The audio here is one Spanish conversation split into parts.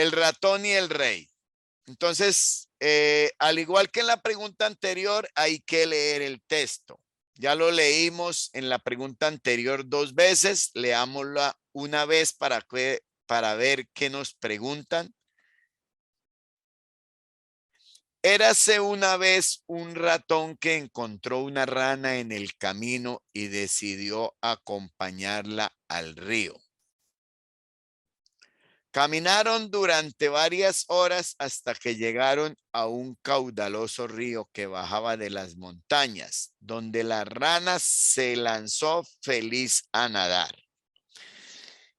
El ratón y el rey. Entonces, al igual que en la pregunta anterior, hay que leer el texto. Ya lo leímos en la pregunta anterior 2 veces. Leámosla una vez para ver qué nos preguntan. Érase una vez un ratón que encontró una rana en el camino y decidió acompañarla al río. Caminaron durante varias horas hasta que llegaron a un caudaloso río que bajaba de las montañas, donde la rana se lanzó feliz a nadar.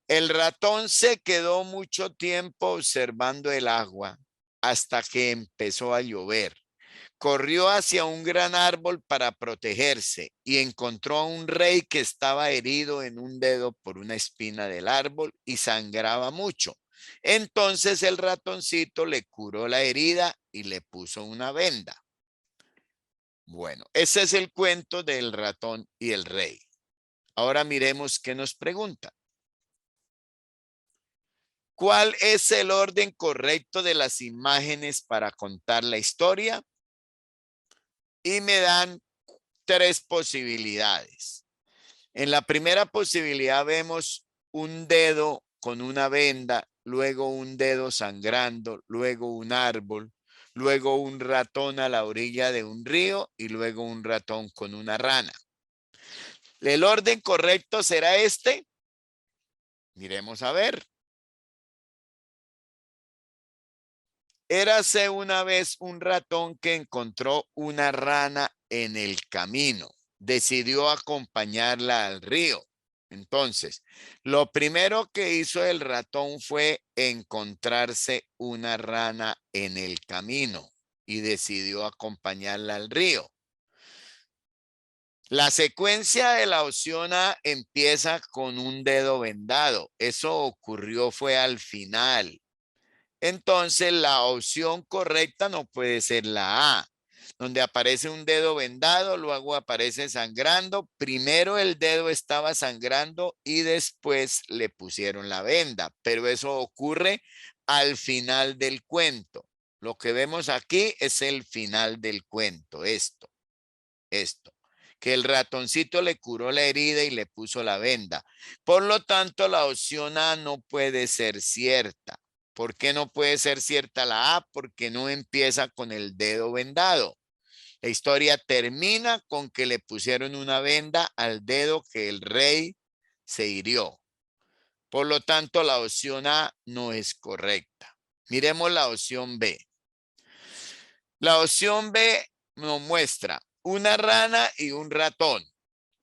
El ratón se quedó mucho tiempo observando el agua hasta que empezó a llover. Corrió hacia un gran árbol para protegerse y encontró a un rey que estaba herido en un dedo por una espina del árbol y sangraba mucho. Entonces el ratoncito le curó la herida y le puso una venda. Bueno, ese es el cuento del ratón y el rey. Ahora miremos qué nos pregunta. ¿Cuál es el orden correcto de las imágenes para contar la historia? Y me dan 3 posibilidades. En la primera posibilidad vemos un dedo con una venda, luego un dedo sangrando, luego un árbol, luego un ratón a la orilla de un río y luego un ratón con una rana. ¿El orden correcto será este? Miremos a ver. Érase una vez un ratón que encontró una rana en el camino. Decidió acompañarla al río. Entonces, lo primero que hizo el ratón fue encontrarse una rana en el camino y decidió acompañarla al río. La secuencia de la opción A empieza con un dedo vendado. Eso ocurrió fue al final. Entonces, la opción correcta no puede ser la A, donde aparece un dedo vendado, luego aparece sangrando. Primero el dedo estaba sangrando y después le pusieron la venda, pero eso ocurre al final del cuento. Lo que vemos aquí es el final del cuento, esto, que el ratoncito le curó la herida y le puso la venda. Por lo tanto, la opción A no puede ser cierta. ¿Por qué no puede ser cierta la A? Porque no empieza con el dedo vendado. La historia termina con que le pusieron una venda al dedo que el rey se hirió. Por lo tanto, la opción A no es correcta. Miremos la opción B. La opción B nos muestra una rana y un ratón.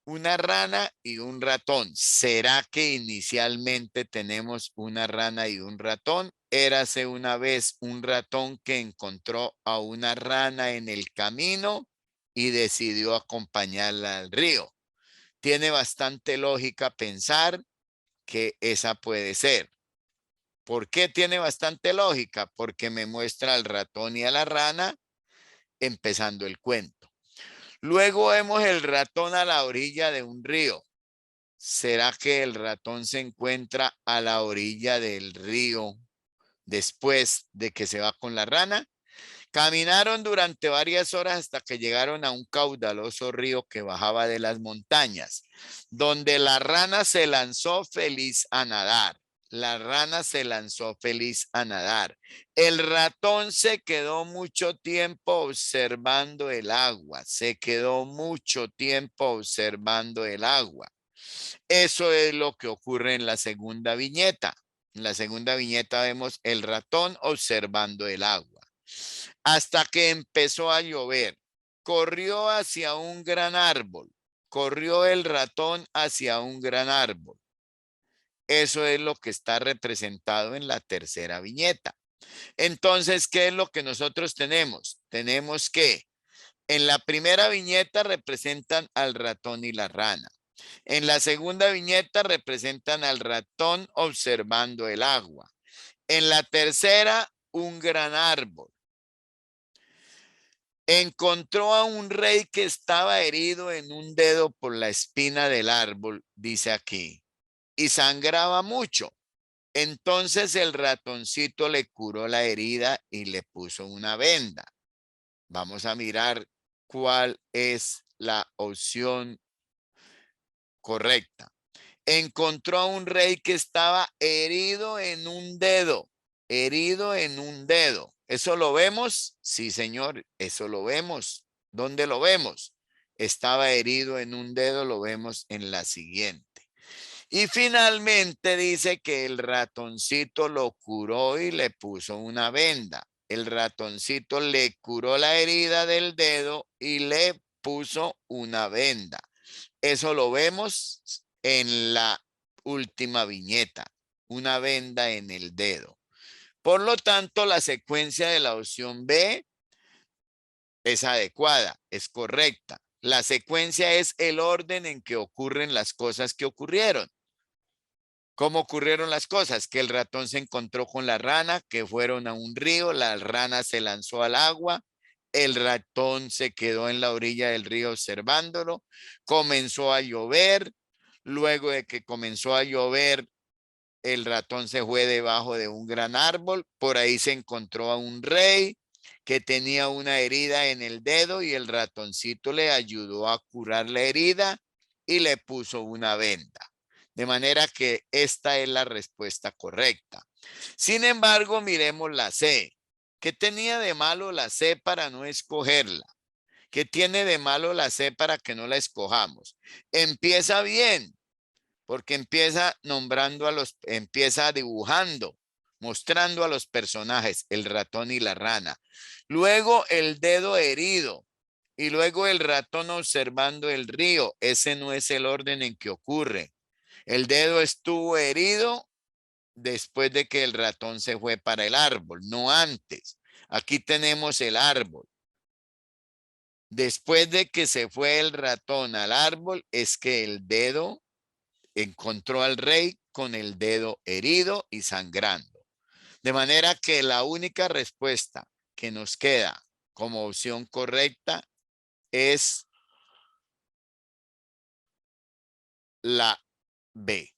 Una rana y un ratón. ¿Será que inicialmente tenemos una rana y un ratón? Érase una vez un ratón que encontró a una rana en el camino y decidió acompañarla al río. Tiene bastante lógica pensar que esa puede ser. ¿Por qué tiene bastante lógica? Porque me muestra al ratón y a la rana empezando el cuento. Luego vemos el ratón a la orilla de un río. ¿Será que el ratón se encuentra a la orilla del río después de que se va con la rana? Caminaron durante varias horas hasta que llegaron a un caudaloso río que bajaba de las montañas, donde la rana se lanzó feliz a nadar. La rana se lanzó feliz a nadar. El ratón se quedó mucho tiempo observando el agua. Se quedó mucho tiempo observando el agua. Eso es lo que ocurre en la segunda viñeta. En la segunda viñeta vemos el ratón observando el agua. Hasta que empezó a llover. Corrió hacia un gran árbol. Corrió el ratón hacia un gran árbol. Eso es lo que está representado en la tercera viñeta. Entonces, ¿qué es lo que nosotros tenemos? Tenemos que en la primera viñeta representan al ratón y la rana. En la segunda viñeta representan al ratón observando el agua. En la tercera, un gran árbol. Encontró a un rey que estaba herido en un dedo por la espina del árbol, dice aquí, y sangraba mucho. Entonces el ratoncito le curó la herida y le puso una venda. Vamos a mirar cuál es la opción correcta. Encontró a un rey que estaba herido en un dedo. Herido en un dedo. ¿Eso lo vemos? Sí, señor, eso lo vemos. ¿Dónde lo vemos? Estaba herido en un dedo, lo vemos en la siguiente. Y finalmente dice que el ratoncito lo curó y le puso una venda. El ratoncito le curó la herida del dedo y le puso una venda. Eso lo vemos en la última viñeta, una venda en el dedo. Por lo tanto, la secuencia de la opción B es adecuada, es correcta. La secuencia es el orden en que ocurren las cosas que ocurrieron. ¿Cómo ocurrieron las cosas? Que el ratón se encontró con la rana, que fueron a un río, la rana se lanzó al agua, el ratón se quedó en la orilla del río observándolo, comenzó a llover, luego de que comenzó a llover, el ratón se fue debajo de un gran árbol, por ahí se encontró a un rey que tenía una herida en el dedo y el ratoncito le ayudó a curar la herida y le puso una venda. De manera que esta es la respuesta correcta. Sin embargo, miremos la C. ¿Qué tenía de malo la C para no escogerla? ¿Qué tiene de malo la C para que no la escojamos? Empieza bien, porque empieza nombrando empieza dibujando, mostrando a los personajes, el ratón y la rana. Luego el dedo herido y luego el ratón observando el río. Ese no es el orden en que ocurre. El dedo estuvo herido después de que el ratón se fue para el árbol, no antes. Aquí tenemos el árbol. Después de que se fue el ratón al árbol, es que el dedo encontró al rey con el dedo herido y sangrando. De manera que la única respuesta que nos queda como opción correcta es la B.